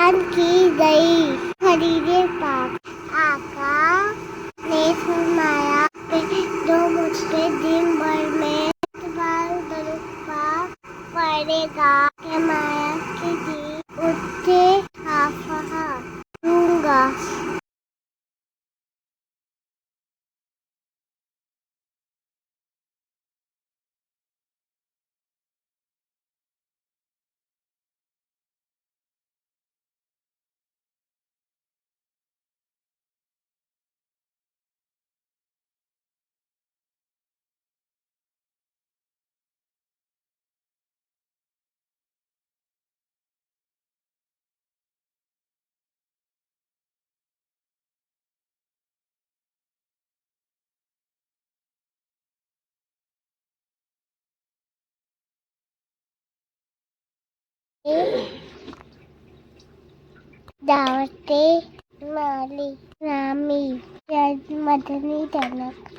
कुर्बान की गई। खलीले पाक आका ने फरमाया जो मुझसे दिन भर में दरूद पाक पढ़ेगा क़यामत के दिन उससे मुसाफहा दूंगा। दावते माली रामी मदनी जनक